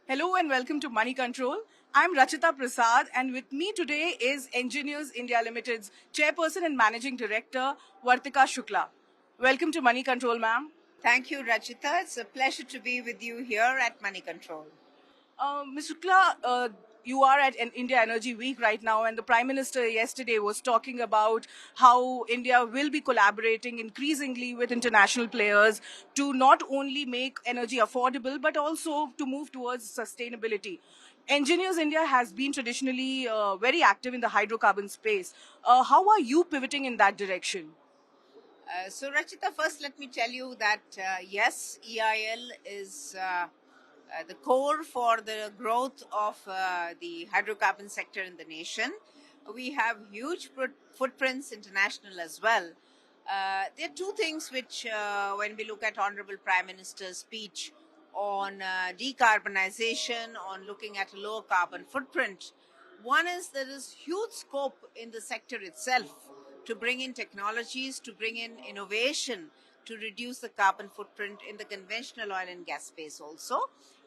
Hello and welcome to Money Control. I'm Rachita Prasad, and with me today is Engineers India Limited's Chairperson and Managing Director, Vartika Shukla. Welcome to Money Control, ma'am. Thank you, Rachita. It's a pleasure to be with you here at Money Control. Ms. Shukla, you are at an India Energy Week right now, and the Prime Minister yesterday was talking about how India will be collaborating increasingly with international players to not only make energy affordable but also to move towards sustainability. Engineers India has been traditionally very active in the hydrocarbon space. How are you pivoting in that direction? Rachita, first let me tell you that yes, EIL is the core for the growth of the hydrocarbon sector in the nation. We have huge footprints international as well. There are two things which, when we look at Honorable Prime Minister's speech on decarbonization, on looking at a low carbon footprint, one is there is huge scope in the sector itself to bring in technologies, to bring in innovation, to reduce the carbon footprint in the conventional oil and gas space also,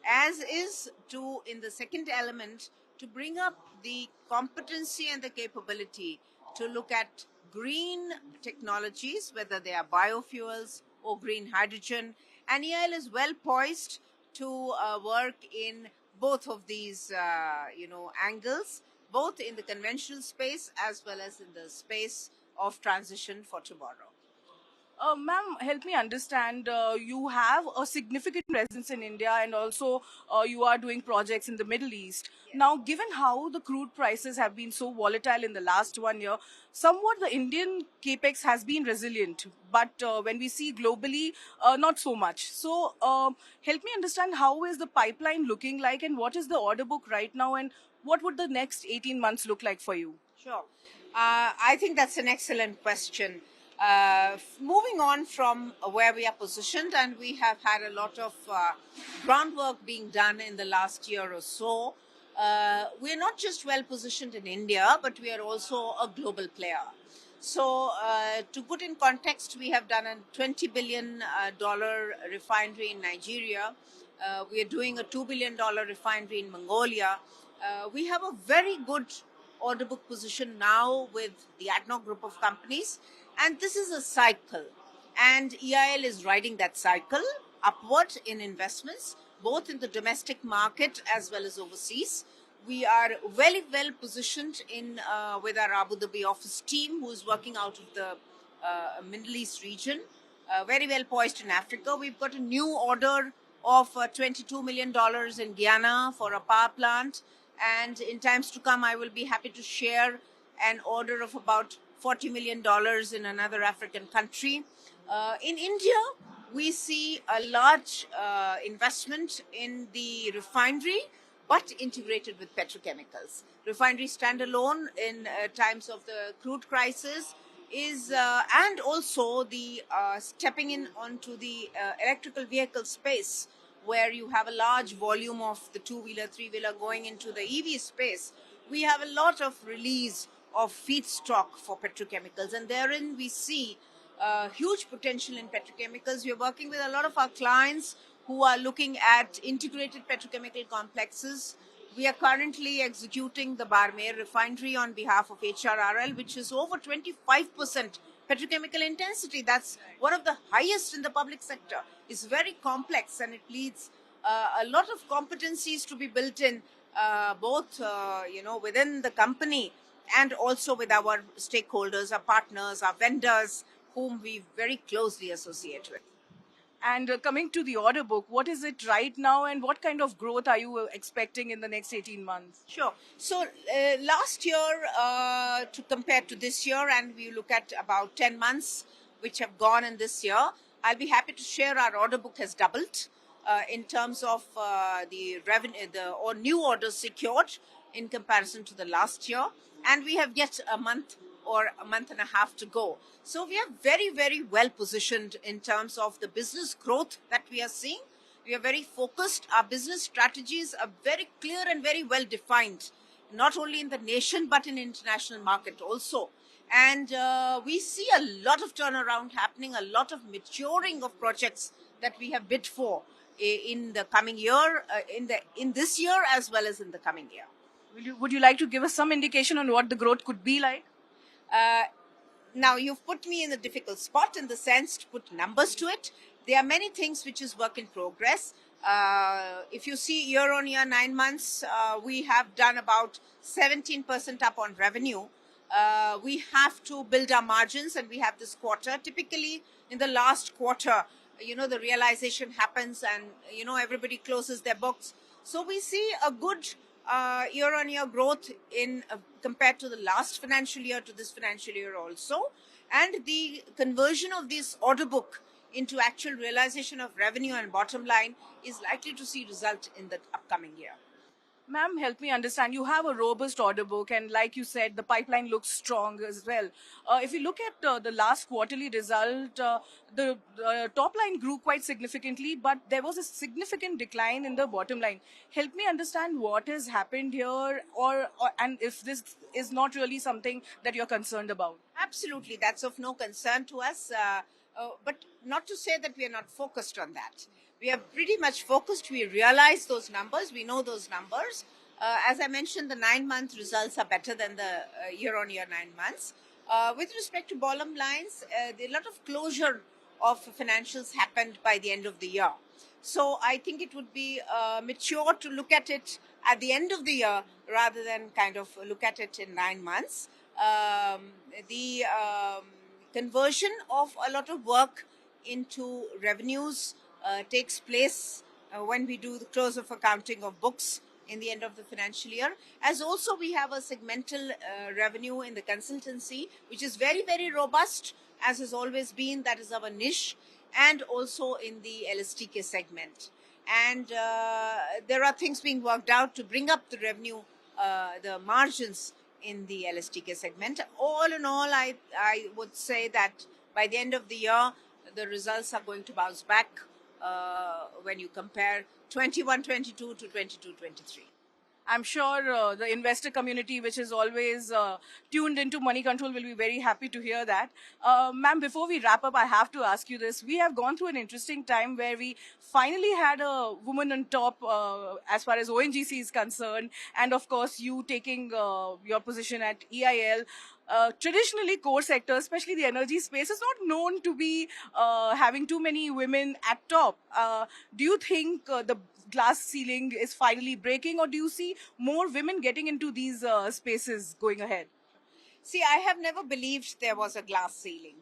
as is to, in the second element, to bring up the competency and the capability to look at green technologies, whether they are biofuels or green hydrogen. And EIL is well poised to work in both of these, angles, both in the conventional space as well as in the space of transition for tomorrow. Ma'am, help me understand. You have a significant presence in India and also you are doing projects in the Middle East. Yes. Now, given how the crude prices have been so volatile in the last 1 year, somewhat the Indian capex has been resilient. But when we see globally, not so much. So, help me understand how is the pipeline looking like and what is the order book right now and what would the next 18 months look like for you? Sure. I think that's an excellent question. Moving on from where we are positioned, and we have had a lot of groundwork being done in the last year or so. We are not just well positioned in India, but we are also a global player. So, to put in context, we have done a $20 billion refinery in Nigeria. We are doing a $2 billion refinery in Mongolia. We have a very good order book position now with the ADNOC group of companies, and this is a cycle, and EIL is riding that cycle upward in investments both in the domestic market as well as overseas. We are very well positioned in with our Abu Dhabi office team, who is working out of the Middle East region, very well poised in Africa. We've got a new order of $22 million in Guyana for a power plant. And in times to come, I will be happy to share an order of about $40 million in another African country. In India, we see a large investment in the refinery, but integrated with petrochemicals. Refinery standalone in times of the crude crisis is, and also the stepping in onto the electrical vehicle space, where you have a large volume of the two-wheeler, three-wheeler going into the EV space. We have a lot of release of feedstock for petrochemicals, and therein we see huge potential in petrochemicals. We are working with a lot of our clients who are looking at integrated petrochemical complexes. We are currently executing the Barmer refinery on behalf of HRRL, which is over 25% petrochemical intensity. That's one of the highest in the public sector. It's very complex, and it needs a lot of competencies to be built in, both within the company and also with our stakeholders, our partners, our vendors, whom we very closely associate with. And coming to the order book, what is it right now and what kind of growth are you expecting in the next 18 months? Sure. So last year, to compare to this year, and we look at about 10 months which have gone in this year, I'll be happy to share our order book has doubled in terms of the revenue, or new orders secured in comparison to the last year, and we have yet a month or a month and a half to go. So we are very, very well positioned in terms of the business growth that we are seeing. We are very focused. Our business strategies are very clear and very well defined, not only in the nation but in international market also. And we see a lot of turnaround happening, a lot of maturing of projects that we have bid for. in the coming year, in this year as well as in the coming year. Would you like to give us some indication on what the growth could be like? Uh, Now, you've put me in a difficult spot in the sense to put numbers to it. There are many things which is work in progress. If you see year on year, 9 months, we have done about 17% up on revenue. We have to build our margins, and we have this quarter. Typically, in the last quarter, the realization happens, and everybody closes their books. So we see a good year-on-year growth in compared to the last financial year to this financial year also, and the conversion of this order book into actual realization of revenue and bottom line is likely to see result in the upcoming year. Ma'am, help me understand. You have a robust order book, and like you said, the pipeline looks strong as well. If you look at the last quarterly result, the top line grew quite significantly, but there was a significant decline in the bottom line. Help me understand what has happened here, and if this is not really something that you're concerned about. Absolutely, that's of no concern to us. But not to say that we are not focused on that. We are pretty much focused. We realize those numbers. We know those numbers. As I mentioned, the 9 month results are better than the year on year 9 months. With respect to bottom lines, a lot of closure of financials happened by the end of the year. So I think it would be mature to look at it at the end of the year rather than kind of look at it in 9 months. The conversion of a lot of work into revenues takes place when we do the close of accounting of books in the end of the financial year. As also we have a segmental revenue in the consultancy, which is very, very robust, as has always been. That is our niche, and also in the LSTK segment. And there are things being worked out to bring up the revenue, the margins in the LSTK segment. All in all, I would say that by the end of the year, the results are going to bounce back when you compare 21-22 to 22-23. I'm sure the investor community, which is always tuned into Moneycontrol, will be very happy to hear that. Ma'am, before we wrap up, I have to ask you this. We have gone through an interesting time where we finally had a woman on top as far as ONGC is concerned, and of course, you taking your position at EIL. Traditionally, core sector, especially the energy space, is not known to be having too many women at top. Do you think the glass ceiling is finally breaking, or do you see more women getting into these spaces going ahead? See, I have never believed there was a glass ceiling.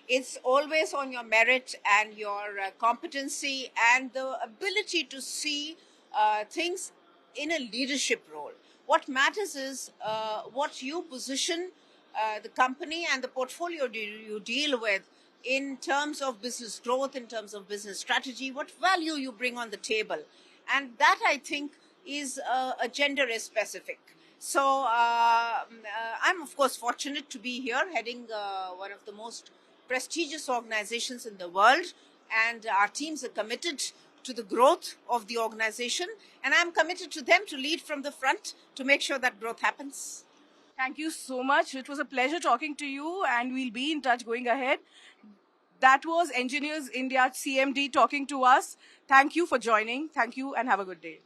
It's always on your merit and your competency and the ability to see things in a leadership role. What matters is what you position the company and the portfolio you deal with in terms of business growth, in terms of business strategy, what value you bring on the table. And that, I think, is a gender specific. So I'm, of course, fortunate to be here heading one of the most prestigious organizations in the world. And our teams are committed to the growth of the organization. And I'm committed to them to lead from the front to make sure that growth happens. Thank you so much. It was a pleasure talking to you, and we'll be in touch going ahead. That was Engineers India CMD talking to us. Thank you for joining. Thank you, and have a good day.